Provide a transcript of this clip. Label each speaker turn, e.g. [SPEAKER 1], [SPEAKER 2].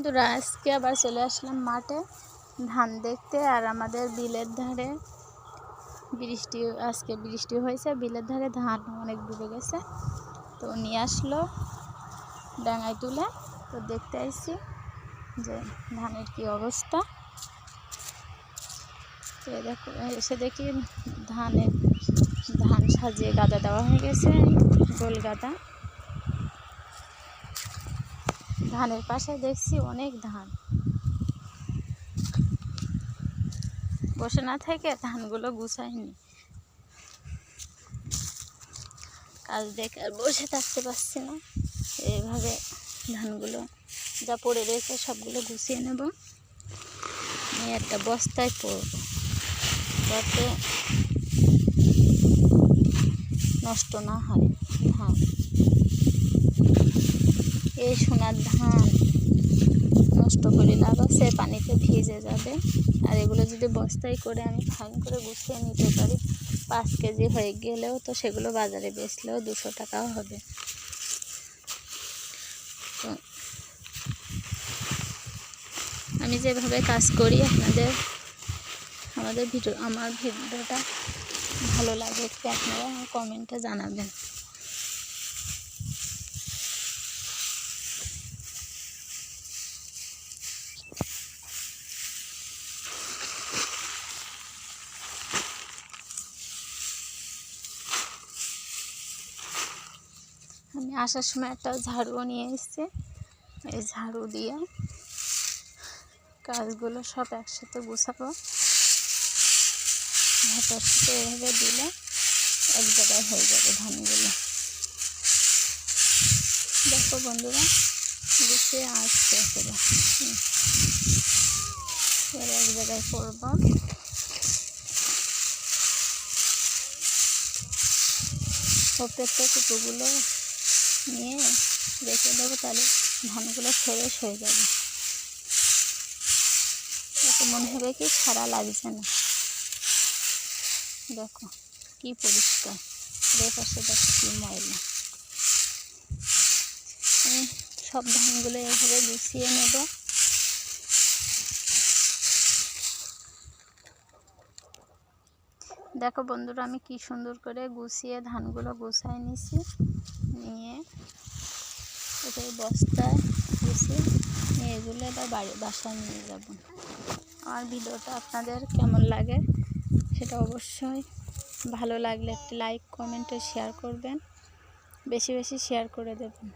[SPEAKER 1] বন্ধুরা, আজকে আবার চলে আসলাম মাঠে ধান দেখতে। আর আমাদের বিলের ধারে আজকে বৃষ্টি হয়েছে, বিলের ধারে ধান অনেক ডুবে গেছে। তো নিয়ে আসলো ডাঙায় তুলে, তো দেখতে আসছি যে ধানের কি অবস্থা। তো দেখো, এসে দেখি ধান সাজিয়ে গাদা দেওয়া হয়ে গেছে, গোল গাদা। ধানের পাশে দেখছি অনেক ধান। বসে না থেকে ধানগুলো গুছাইনি, কাজ দেখে আর বসে থাকতে পারছি না। এইভাবে ধানগুলো যা পড়ে রয়েছে সবগুলো গুছিয়ে নেব, নিয়ে একটা বস্তায় পড়ব, যাতে নষ্ট না হয় ধান। এই সোনার ধান নষ্ট করে লাভ আছে, পানিতে ভিজে যাবে। আর এগুলো যদি বস্তায় করে আমি ফাইন করে গুছিয়ে নিতে পারি, 5 কেজি হয়ে গেলেও তো সেগুলো বাজারে বেচলেও 200 টাকাও হবে। তো আমি যেভাবে কাজ করি, আমার ভিডিওটা ভালো লাগে একটু আপনারা কমেন্টে জানাবেন। আমি আসার সময় একটা ঝাড়ুও নিয়ে এসেছি। এই ঝাড়ু দিয়ে কাজগুলো সব একসাথে গুছাবো। ভাতের সাথে এভাবে দিলে এক জায়গায় হয়ে যাবে ধানগুলো। দেখো বন্ধুরা, গুছিয়ে আসছে এবার এক জায়গায় করব। প্রত্যেকটা কুটোগুলো নিয়ে রেখে দেবো, তাহলে ধানগুলো ফ্রেশ হয়ে যাবে। দেখো, মনে হবে কি ছাড়া লাগছে না। দেখো কি পরিষ্কার, এর পাশে দেখো কি ময়লা। আমি সব ধানগুলো এভাবে গুছিয়ে নেব। দেখো বন্ধুরা, আমি কি সুন্দর করে গুছিয়ে ধানগুলো গুছাই নিছি, নিয়ে এটাই বস্তায় গুছিয়ে নিয়ে এগুলো এবার বাসায় নিয়ে যাব। আমার ভিডিওটা আপনাদের কেমন লাগে সেটা অবশ্যই ভালো লাগলে একটি লাইক, কমেন্টে শেয়ার করবেন, বেশি বেশি শেয়ার করে দেবেন।